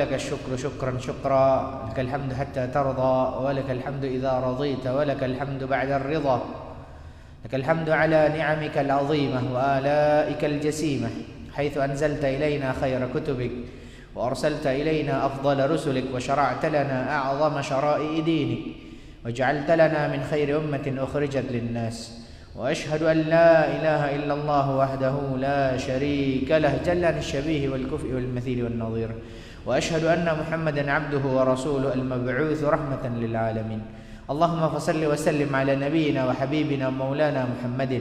ولك الشكر شكرا شكرا لك الحمد حتى ترضى ولك الحمد إذا رضيت ولك الحمد بعد الرضا لك الحمد على نعمك العظيمة وآلائك الجسيمة حيث أنزلت إلينا خير كتبك وأرسلت إلينا أفضل رسلك وشرعت لنا أعظم شرائع دينك وجعلت لنا من خير أمة أخرجت للناس وأشهد أن لا إله إلا الله وحده لا شريك له جل عن الشبيه والكفء والمثيل والنظير وأشهد أن محمدا عبده ورسوله المبعوث رحمة للعالمين اللهم فصل وسلم على نبينا وحبيبنا ومولانا محمد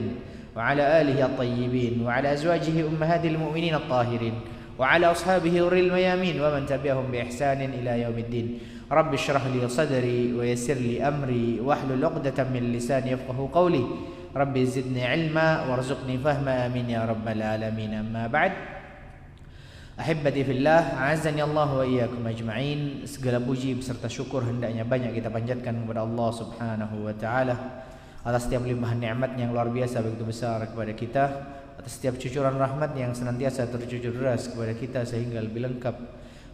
وعلى آله الطيبين وعلى أزواجه أمهات المؤمنين الطاهرين وعلى أصحابه غر الميامين ومن تبعهم بإحسان إلى يوم الدين رب اشرح لي صدري ويسر لي أمري واحلل عقدة من لساني يفقهوا قولي رب زدني علما وارزقني فهما آمين يا رب العالمين أما بعد Ahibati fillah, a'azzani Allah wa iyyakum ajma'in. Segala puji beserta syukur hendaknya banyak kita panjatkan kepada Allah Subhanahu wa taala atas setiap limpahan nikmat yang luar biasa begitu besar kepada kita, atas setiap cucuran rahmat yang senantiasa tercucur deras kepada kita sehingga lebih lengkap.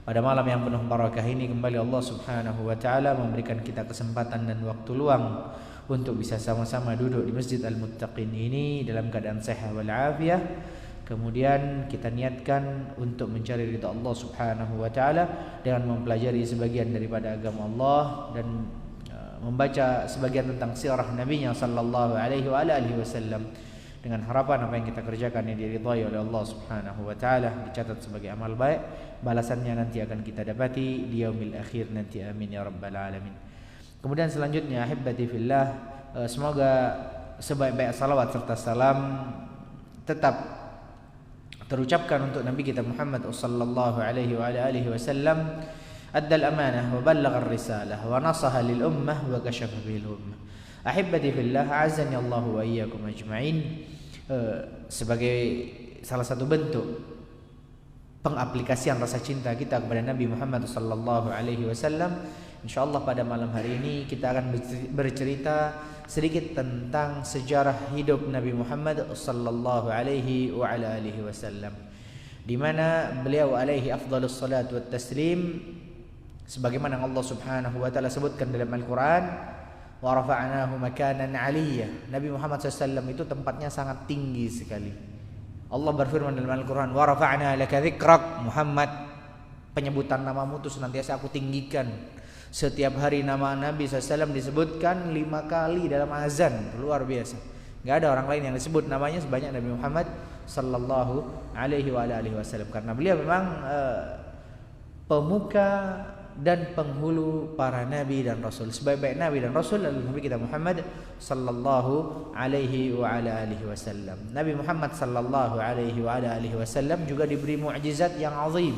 Pada malam yang penuh barakah ini kembali Allah Subhanahu wa taala memberikan kita kesempatan dan waktu luang untuk bisa sama-sama duduk di Masjid Al-Muttaqin ini dalam keadaan sehat wal afiyah. Kemudian kita niatkan untuk mencari ridha Allah Subhanahu wa taala dengan mempelajari sebagian daripada agama Allah dan membaca sebagian tentang sirah Nabi-Nya sallallahu alaihi wa alihi wasallam dengan harapan apa yang kita kerjakan ini diridhai oleh Allah Subhanahu wa taala, dicatat sebagai amal baik, balasannya nanti akan kita dapati di yaumil akhir nanti, amin ya rabbal alamin. Kemudian selanjutnya ahibati fillah, semoga sebaik-baik salawat serta salam tetap terucapkan untuk Nabi kita Muhammad sallallahu alaihi wa alihi wasallam, addal amanah wa ballagha ar-risalah wa nasaha lil ummah wa kashafa bil ummah. Ahibati fillah, azani Allah wa iyyakum ajma'in. Sebagai salah satu bentuk pengaplikasian rasa cinta kita kepada Nabi Muhammad sallallahu alaihi wasallam, insyaallah pada malam hari ini kita akan bercerita sedikit tentang sejarah hidup Nabi Muhammad sallallahu alaihi wa ala alihi wasallam, di mana beliau alaihi afdhalus salat wat taslim sebagaimana Allah Subhanahu wa taala sebutkan dalam Al-Qur'an, wa rafa'nahu makanan 'aliyya. Nabi Muhammad SAW itu tempatnya sangat tinggi sekali. Allah berfirman dalam Al-Qur'an, wa rafa'na laka dzikrak Muhammad, penyebutan namamu itu senantiasa aku tinggikan. Setiap hari nama Nabi SAW disebutkan 5 kali dalam azan, luar biasa. Gak ada orang lain yang disebut namanya sebanyak Nabi Muhammad sallallahu alaihi wa alihi wasallam, karena beliau memang pemuka dan penghulu para nabi dan rasul. Sebaik-baik nabi dan rasul adalah Nabi kita Muhammad sallallahu alaihi wa ala alihi wasallam. Nabi Muhammad sallallahu alaihi wa ala alihi wasallam juga diberi mukjizat yang azim.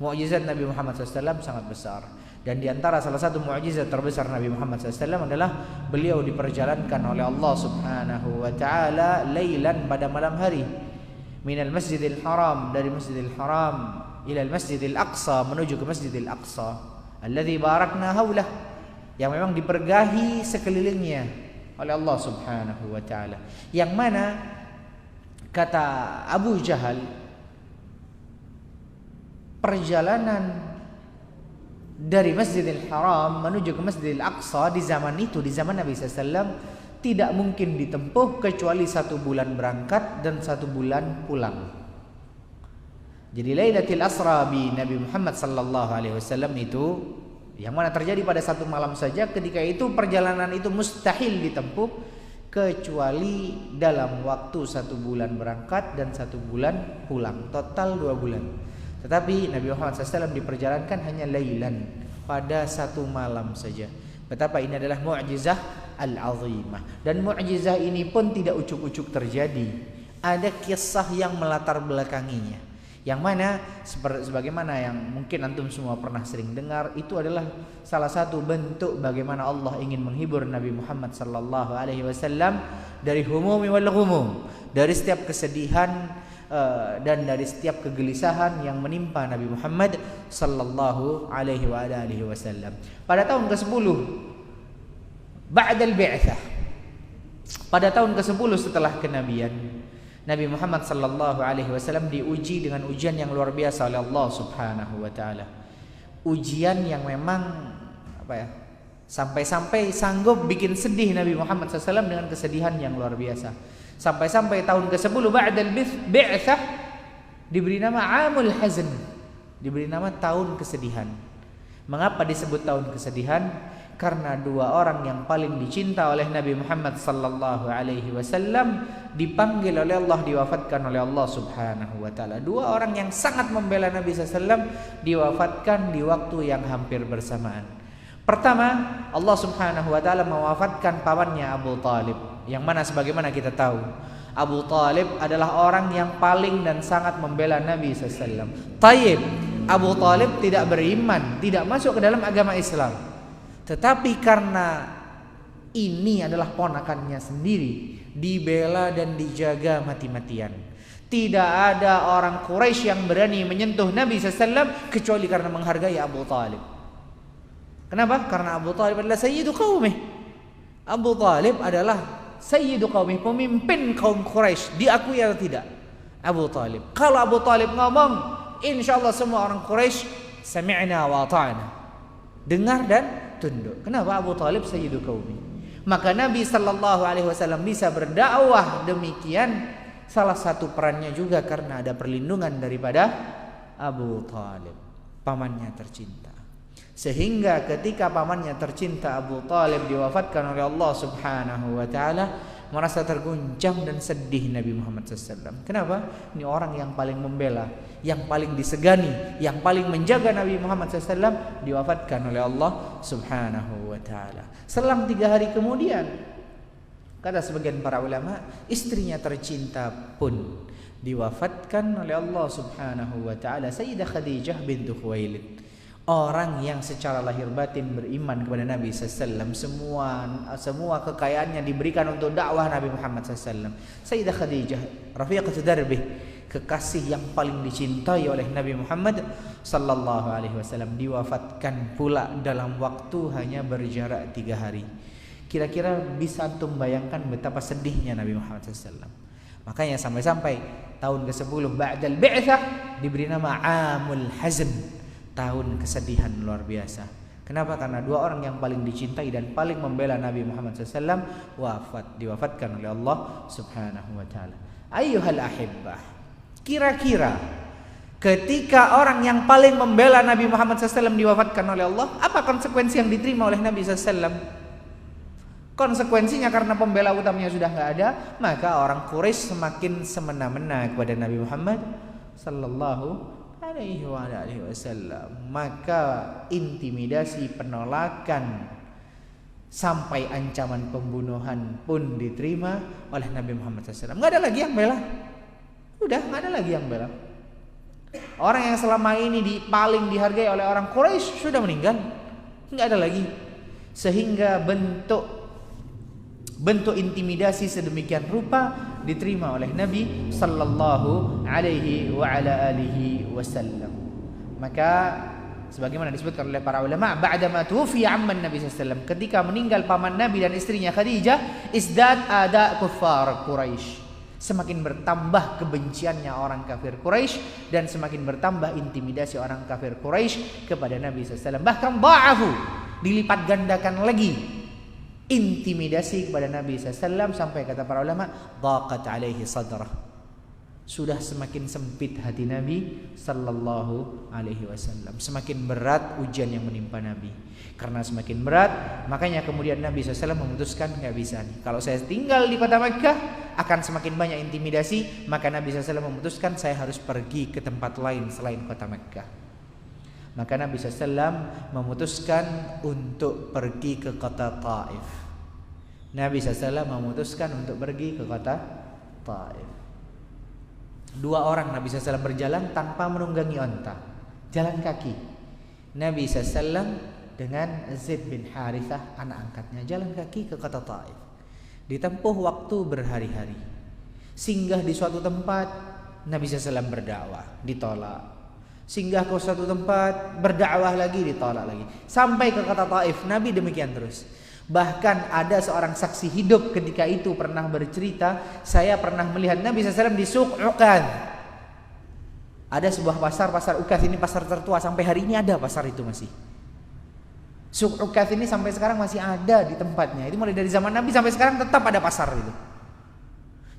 Mukjizat Nabi Muhammad SAW sangat besar. Dan di antara salah satu mukjizat terbesar Nabi Muhammad SAW adalah beliau diperjalankan oleh Allah Subhanahu wa taala lailan, pada malam hari, minal Masjidil Haram, dari Masjidil Haram ila Masjidil Aqsa, menuju ke Masjidil Aqsa alladzi barakna haulah, yang memang dibergahi sekelilingnya oleh Allah Subhanahu wa taala, yang mana kata Abu Jahal, perjalanan dari Masjidil Haram menuju ke Masjidil Aqsa di zaman itu, di zaman Nabi SAW, tidak mungkin ditempuh kecuali 1 bulan berangkat dan 1 bulan pulang. Jadi Lailatul Asra bi Nabi Muhammad sallallahu alaihi wasallam itu yang mana terjadi pada 1 malam saja. Ketika itu perjalanan itu mustahil ditempuh kecuali dalam waktu 1 bulan berangkat dan 1 bulan pulang, total 2 bulan. Tetapi Nabi Muhammad SAW diperjalankan hanya lailan, pada 1 malam saja. Betapa ini adalah mu'jizah al-azimah. Dan mu'jizah ini pun tidak ucuk-ucuk terjadi. Ada kisah yang melatar belakanginya, yang mana sebagaimana yang mungkin antum semua pernah sering dengar, itu adalah salah satu bentuk bagaimana Allah ingin menghibur Nabi Muhammad sallallahu alaihi wasallam dari humumi wal ghumum, dari setiap kesedihan dan dari setiap kegelisahan yang menimpa Nabi Muhammad sallallahu alaihi wa alihi wasallam. Pada tahun ke-10 ba'dal bi'tsah, pada tahun ke-10 setelah kenabian, Nabi Muhammad sallallahu alaihi wasallam diuji dengan ujian yang luar biasa oleh Allah Subhanahu wa taala. ujian yang memang sampai-sampai sanggup bikin sedih Nabi Muhammad SAW dengan kesedihan yang luar biasa. Sampai-sampai tahun ke-10 ba'dal bi'tsah diberi nama Amul Hazn, diberi nama tahun kesedihan. Mengapa disebut tahun kesedihan? Karena dua orang yang paling dicinta oleh Nabi Muhammad sallallahu alaihi wasallam dipanggil oleh Allah, diwafatkan oleh Allah Subhanahu wa taala. Dua orang yang sangat membela Nabi sallallahu alaihi wasallam diwafatkan di waktu yang hampir bersamaan. Pertama, Allah Subhanahu wa taala mewafatkan pamannya Abu Talib, yang mana sebagaimana kita tahu, Abu Talib adalah orang yang paling dan sangat membela Nabi sallallahu alaihi wasallam. Tayyib, Abu Talib tidak beriman, tidak masuk ke dalam agama Islam. Tetapi karena ini adalah ponakannya sendiri, dibela dan dijaga mati-matian. Tidak ada orang Quraisy yang berani menyentuh Nabi SAW kecuali karena menghargai Abu Talib. Kenapa? Karena Abu Talib adalah sayyidu qaumih. Abu Talib adalah sayyidu qaumih, pemimpin kaum Quraisy, diakui atau tidak? Abu Talib. Kalau Abu Talib ngomong, insyaallah semua orang Quraisy sami'na wa ata'na, dengar dan tunduk. Kenapa? Abu Talib sayyidu qaumi. Maka Nabi sallallahu alaihi wasallam bisa berdakwah demikian, salah satu perannya juga karena ada perlindungan daripada Abu Talib, pamannya tercinta. Sehingga ketika pamannya tercinta Abu Talib diwafatkan oleh Allah Subhanahu wa taala, merasa terguncang dan sedih Nabi Muhammad SAW. Kenapa? Ini orang yang paling membela, yang paling disegani, yang paling menjaga Nabi Muhammad SAW diwafatkan oleh Allah Subhanahu wa taala. Selang 3 hari kemudian, kata sebagian para ulama, istrinya tercinta pun diwafatkan oleh Allah Subhanahu wa taala, Sayyidah Khadijah bintu Khuwailid. Orang yang secara lahir batin beriman kepada Nabi SAW, semua kekayaannya diberikan untuk dakwah Nabi Muhammad SAW. Sayyidah Khadijah, rafiqatu darbih, kekasih yang paling dicintai oleh Nabi Muhammad sallallahu alaihi wasallam, diwafatkan pula dalam waktu hanya berjarak 3 hari. Kira-kira bisa antum bayangkan betapa sedihnya Nabi Muhammad SAW. Makanya sampai-sampai tahun ke-10 ba'dal bi'tsah diberi nama Amul Hazn, tahun kesedihan luar biasa. Kenapa? Karena dua orang yang paling dicintai dan paling membela Nabi Muhammad SAW diwafatkan oleh Allah Subhanahu wa taala. Ayyuhal ahibbah, kira-kira ketika orang yang paling membela Nabi Muhammad SAW diwafatkan oleh Allah, apa konsekuensi yang diterima oleh Nabi SAW? Konsekuensinya karena pembela utamanya sudah nggak ada, maka orang Quraisy semakin semena-mena kepada Nabi Muhammad sallallahu alaihi wasallam. Maka intimidasi, penolakan sampai ancaman pembunuhan pun diterima oleh Nabi Muhammad SAW. Nggak ada lagi yang bela. Udah nggak ada lagi yang bela. Orang yang selama ini paling dihargai oleh orang Quraisy sudah meninggal, nggak ada lagi. Sehingga bentuk intimidasi sedemikian rupa diterima oleh Nabi sallallahu alaihi wa ala alihi wasallam. Maka sebagaimana disebutkan oleh para ulama, ba'dama tuwfiya amman Nabi sallallahu alaihi wasallam, ketika meninggal paman Nabi dan istrinya Khadijah, izdad ada kuffar Quraisy, semakin bertambah kebenciannya orang kafir Quraisy dan semakin bertambah intimidasi orang kafir Quraisy kepada Nabi sallallahu alaihi wasallam. Bahkan dha'afu, dilipat gandakan lagi intimidasi kepada Nabi SAW, sampai kata para ulama, dhaqat alaihi sadrah, sudah semakin sempit hati Nabi sallallahu alaihi wasallam, semakin berat ujian yang menimpa Nabi. Karena semakin berat, makanya kemudian Nabi SAW memutuskan, nggak bisa nih, kalau saya tinggal di kota Makkah akan semakin banyak intimidasi. Maka Nabi SAW memutuskan, saya harus pergi ke tempat lain selain kota Makkah. Maka Nabi SAW memutuskan untuk pergi ke kota Taif. Nabi SAW memutuskan untuk pergi ke kota Taif. 2 orang Nabi SAW berjalan tanpa menunggangi onta, jalan kaki. Nabi SAW dengan Zaid bin Harithah, anak angkatnya, jalan kaki ke kota Taif. Ditempuh waktu berhari-hari. Singgah di suatu tempat, Nabi SAW berdakwah, ditolak. Singgah ke suatu tempat, berdakwah lagi, ditolak lagi. Sampai ke kota Taif, Nabi demikian terus. Bahkan ada seorang saksi hidup ketika itu pernah bercerita, saya pernah melihat Nabi SAW di Suq Uqad. Ada sebuah pasar Ukath, ini pasar tertua, sampai hari ini ada pasar itu masih. Suk Ukath ini sampai sekarang masih ada di tempatnya. Itu mulai dari zaman Nabi sampai sekarang tetap ada pasar itu.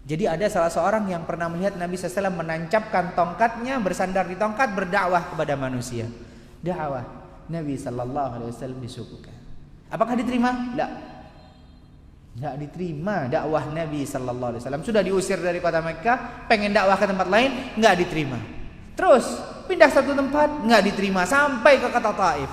Jadi ada salah seorang yang pernah melihat Nabi SAW menancapkan tongkatnya, bersandar di tongkat, berdakwah kepada manusia. Dakwah Nabi SAW di Suk Ukath. Apakah diterima? Tidak diterima dakwah Nabi SAW. Sudah diusir dari kota Mekah, pengen dakwah ke tempat lain, nggak diterima. Terus pindah satu tempat, nggak diterima, sampai ke kota Taif.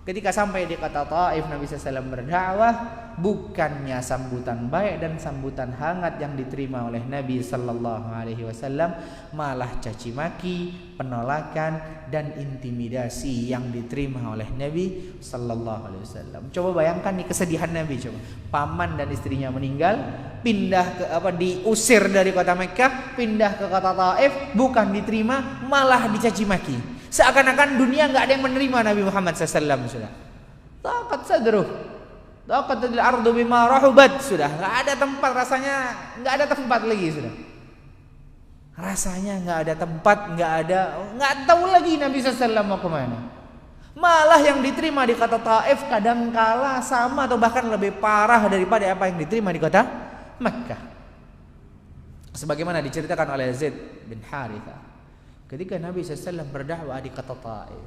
Ketika sampai di kota Taif, Nabi SAW berdakwah, bukannya sambutan baik dan sambutan hangat yang diterima oleh Nabi SAW, malah caci maki, penolakan dan intimidasi yang diterima oleh Nabi SAW. Coba bayangkan nih kesedihan Nabi. Coba paman dan istrinya meninggal, diusir dari kota Mekah, pindah ke kota Taif, bukan diterima, malah dicaci maki. Seakan-akan dunia nggak ada yang menerima Nabi Muhammad SAW. Sudah taqat sadruh, taqatil ardu bima rahubat. Sudah nggak ada tempat, rasanya nggak ada tempat lagi. Sudah rasanya nggak ada tempat, nggak tahu lagi Nabi SAW mau kemana. Malah yang diterima di kota Taif kadangkala sama atau bahkan lebih parah daripada apa yang diterima di kota Makkah. Sebagaimana diceritakan oleh Zaid bin Harithah, ketika Nabi SAW berdakwah di kota Taif,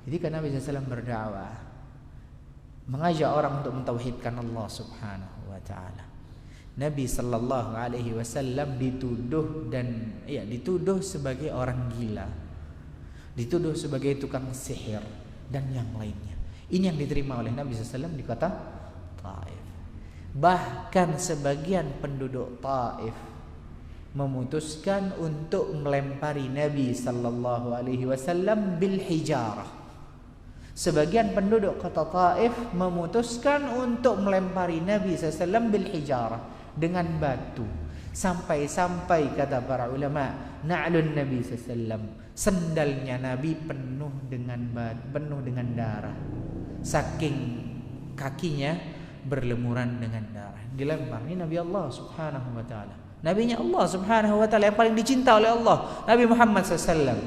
ketika Nabi SAW berdakwah mengajak orang untuk mentauhidkan Allah Subhanahu wa taala, Nabi sallallahu alaihi wasallam dituduh sebagai orang gila, dituduh sebagai tukang sihir dan yang lainnya. Ini yang diterima oleh Nabi SAW di kota Taif. Bahkan sebagian penduduk Taif memutuskan untuk melempari Nabi sallallahu alaihi wasallam bil hijarah. Sebagian penduduk kota Taif memutuskan untuk melempari Nabi SAW bil hijarah, dengan batu. Sampai-sampai kata para ulama, na'lun Nabi SAW, sendalnya Nabi penuh dengan darah. Saking kakinya berlemuran dengan darah, dilempar. Ini Nabi Allah Subhanahu wa taala. Nabinya Allah Subhanahu wa taala yang paling dicinta oleh Allah, Nabi Muhammad SAW,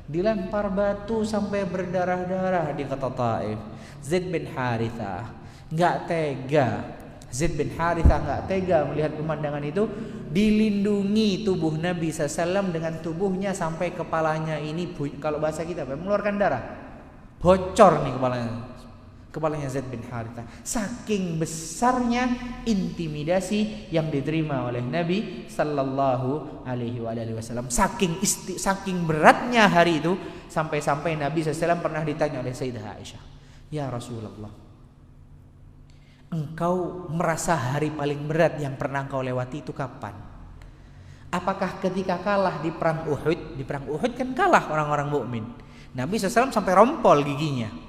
dilempar batu sampai berdarah-darah di kota Taif. Zaid bin Harithah enggak tega melihat pemandangan itu. Dilindungi tubuh Nabi SAW dengan tubuhnya sampai kepalanya ini, kalau bahasa kita mengeluarkan darah, bocor nih kepalanya Zaid bin Harithah. Saking besarnya intimidasi yang diterima oleh Nabi sallallahu alaihi wasallam, saking beratnya hari itu, sampai-sampai Nabi SAW pernah ditanya oleh Sayyidah Aisyah, "Ya Rasulullah, engkau merasa hari paling berat yang pernah engkau lewati itu kapan? Apakah ketika kalah di perang Uhud?" Di perang Uhud kan kalah orang-orang mukmin. Nabi SAW sampai rompol giginya.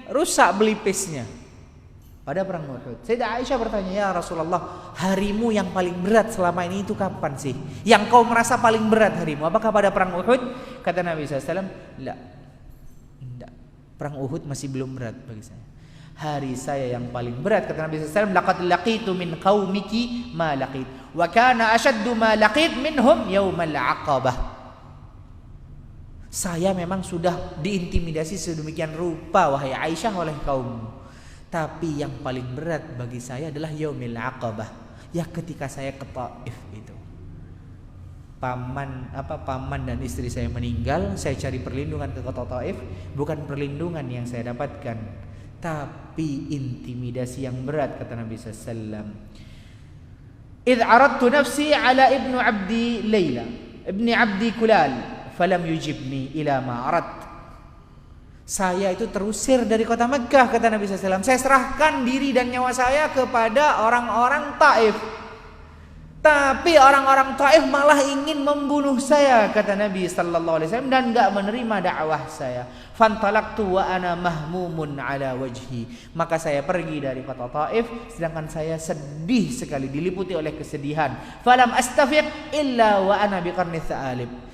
Rusak belipisnya pada perang Uhud. Sayyidah Aisyah bertanya, "Ya Rasulullah, harimu yang paling berat selama ini itu kapan sih? Yang kau merasa paling berat harimu? Apakah pada perang Uhud?" Kata Nabi SAW, "La, tidak. Perang Uhud masih belum berat bagi saya. Hari saya yang paling berat," kata Nabi SAW, "laqad laqitu min qaumiki ma laqit, wa kana ashaddu ma laqit minhum yaumal aqabah." Saya memang sudah diintimidasi sedemikian rupa, wahai Aisyah, oleh kaummu. Tapi yang paling berat bagi saya adalah yaumil aqabah, ya ketika saya ke Taif itu. Paman dan istri saya meninggal, saya cari perlindungan ke kota Taif, bukan perlindungan yang saya dapatkan, tapi intimidasi yang berat, kata Nabi sallallahu. "Idh aradtu nafsi ala ibnu abdi kulal falam yujibni ila ma arad." Saya itu terusir dari kota Mekah, kata Nabi SAW. Saya serahkan diri dan nyawa saya kepada orang-orang Taif, tapi orang-orang Taif malah ingin membunuh saya, kata Nabi SAW, dan gak menerima dakwah saya. Fantalaqtu wa ana mahmumun ala wajhi. Maka saya pergi dari kota Taif sedangkan saya sedih sekali, diliputi oleh kesedihan. Falam astafiq illa wa ana biqarni tha'alib.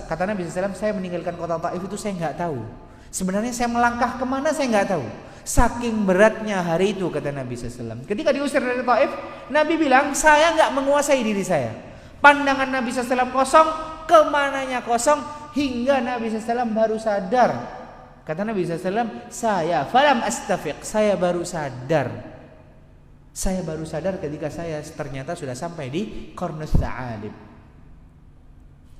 Kata Nabi SAW, saya meninggalkan kota Taif itu saya nggak tahu. Sebenarnya saya melangkah kemana saya nggak tahu. Saking beratnya hari itu, kata Nabi SAW. Ketika diusir dari Taif, Nabi bilang, saya nggak menguasai diri saya. Pandangan Nabi SAW kosong, kemananya kosong, hingga Nabi SAW baru sadar. Kata Nabi SAW, saya falam astafiq, saya baru sadar. Saya baru sadar ketika saya ternyata sudah sampai di Qarnus Tha'alib.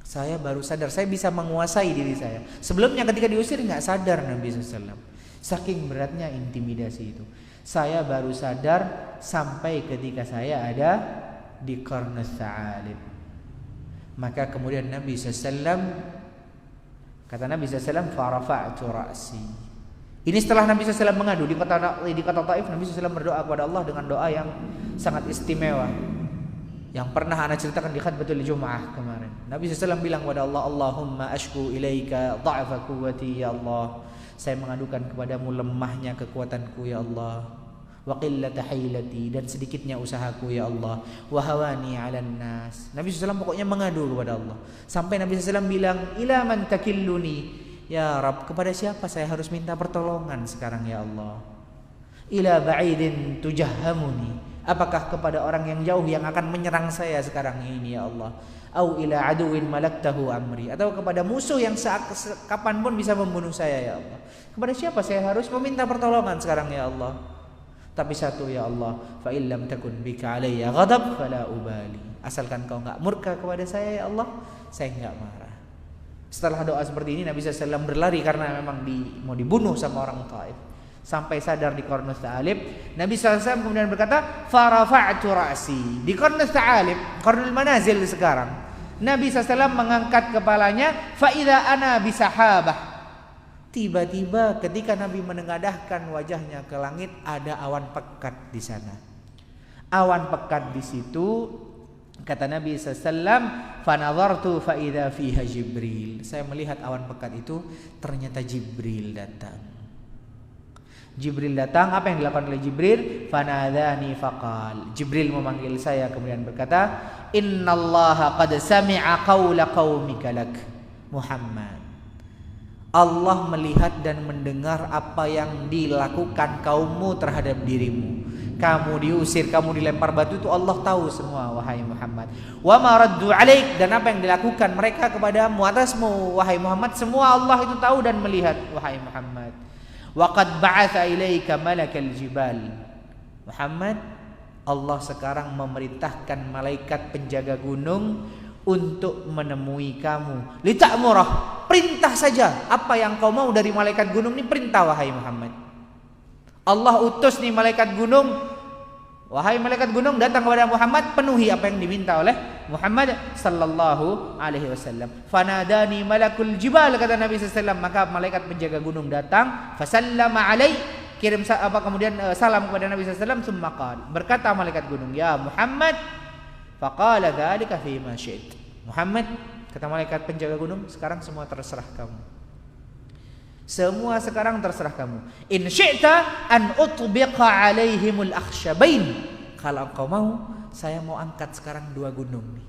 Saya baru sadar, saya bisa menguasai diri saya. Sebelumnya ketika diusir nggak sadar Nabi SAW. Saking beratnya intimidasi itu. Saya baru sadar sampai ketika saya ada di Qarnus Tha'alib. Maka kemudian Nabi SAW, kata Nabi SAW, farafa'tu ra'si. Ini setelah Nabi SAW mengadu di kota Taif. Nabi SAW berdoa kepada Allah dengan doa yang sangat istimewa, yang pernah ana ceritakan di khutbatul Jum'ah kemarin. Nabi SAW bilang kepada Allah, Allahumma ashku ilaika dha'fa quwwati ya Allah. Saya mengadukan kepadamu lemahnya kekuatanku ya Allah, wa qillata hailati, dan sedikitnya usahaku ya Allah, wa hawani 'alan nas. Nabi SAW pokoknya mengadu kepada Allah. Sampai Nabi SAW bilang, ila man takilluni, ya Rabb, kepada siapa saya harus minta pertolongan sekarang ya Allah? Ila ba'idin tujahhamuni, apakah kepada orang yang jauh yang akan menyerang saya sekarang ini ya Allah? Au ila aduwin malaktahu amri, atau kepada musuh yang kapanpun bisa membunuh saya ya Allah? Kepada siapa saya harus meminta pertolongan sekarang ya Allah? Tapi satu ya Allah, fa illam takun bika alayya ghadab fala ubali, asalkan kau enggak murka kepada saya ya Allah, saya enggak marah. Setelah doa seperti ini Nabi SAW berlari karena memang mau dibunuh sama orang Taif. Sampai sadar di Qarnus Tha'alib, Nabi SAW kemudian berkata, farafa'tu ra'si. Di Qarnus Tha'alib, Qarnul Manazil sekarang, Nabi SAW mengangkat kepalanya, fa'idha ana bisahabah. Tiba-tiba ketika Nabi menengadahkan wajahnya ke langit, ada awan pekat di sana. Awan pekat di situ, kata Nabi SAW, fanadhartu fa'idha fiha Jibril. Saya melihat awan pekat itu, ternyata Jibril datang. Jibril datang, apa yang dilakukan oleh Jibril? Fanadhani faqal. Jibril memanggil saya kemudian berkata, innallaha qad sami'a qawla qaumika lak Muhammad. Allah melihat dan mendengar apa yang dilakukan kaummu terhadap dirimu. Kamu diusir, kamu dilempar batu, itu Allah tahu semua wahai Muhammad. Wa ma raddu alaik, dan apa yang dilakukan mereka kepadamu atasmu wahai Muhammad, semua Allah itu tahu dan melihat wahai Muhammad. Wa qad ba'atha ilaika malakal jibal. Muhammad, Allah sekarang memerintahkan malaikat penjaga gunung untuk menemui kamu. Lita'murah, perintah saja. Apa yang kau mau dari malaikat gunung ini, perintah wahai Muhammad. Allah utus nih malaikat gunung, wahai malaikat gunung, datang kepada Muhammad, penuhi apa yang diminta oleh Muhammad sallallahu alaihi wasallam. Fanadani malakul jibal, kata Nabi SAW, maka malaikat penjaga gunung datang, fasallama alai, kirim kemudian salam kepada Nabi SAW, summa qala, berkata malaikat gunung, ya Muhammad, faqala dzalika fi ma syi'ta. Muhammad, kata malaikat penjaga gunung, sekarang semua terserah kamu. Semua sekarang terserah kamu. In syi'ta an utbiqa alaihimul akhsyabain. Kalau engkau mau, saya mau angkat sekarang 2 gunung nih.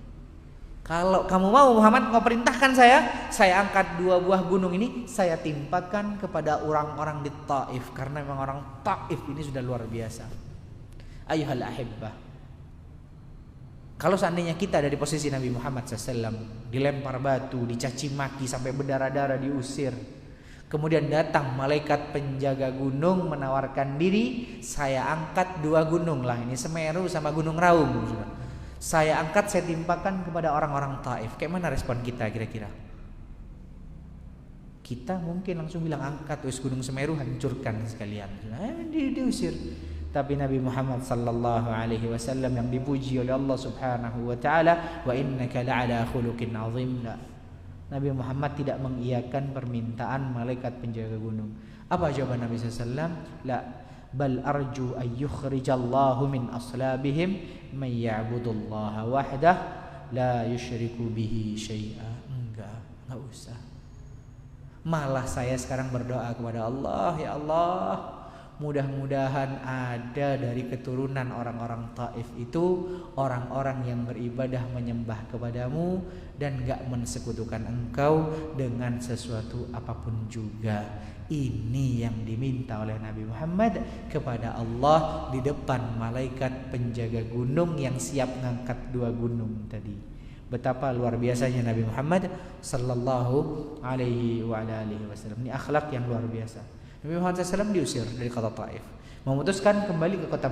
Kalau kamu mau Muhammad, kau perintahkan saya angkat 2 buah gunung ini, saya timpakan kepada orang-orang di Taif, karena memang orang Taif ini sudah luar biasa. Ayyuhal ahibbah, kalau seandainya kita ada di posisi Nabi Muhammad SAW, dilempar batu, dicaci maki sampai berdarah-darah, diusir, kemudian datang malaikat penjaga gunung menawarkan diri, saya angkat 2 gunung lah, ini Semeru sama Gunung Raung, saya angkat, saya timpakan kepada orang-orang Taif. Kayak mana respon kita kira-kira? Kita mungkin langsung bilang, angkat wis Gunung Semeru, hancurkan sekalian, diusir. Tapi Nabi Muhammad sallallahu alaihi wasallam yang dipuji oleh Allah Subhanahu wa taala, wa innaka la'ala khuluqin azim, Nabi Muhammad tidak mengiyakan permintaan malaikat penjaga gunung. Apa jawaban Nabi SAW? La, bal arju an yukhrijallahu min aslabihim man ya'budullaha wahdah la yusyriku bihi syai'a. Enggak usah. Malah saya sekarang berdoa kepada Allah, ya Allah, mudah-mudahan ada dari keturunan orang-orang Taif itu orang-orang yang beribadah menyembah kepadamu dan gak mensekutukan engkau dengan sesuatu apapun juga. Ini yang diminta oleh Nabi Muhammad kepada Allah di depan malaikat penjaga gunung yang siap ngangkat 2 gunung tadi. betapa luar biasanya Nabi Muhammad sallallahu alaihi wasallam. Ini akhlak yang luar biasa. Nabi Muhammad SAW diusir dari kota Taif, memutuskan kembali ke kota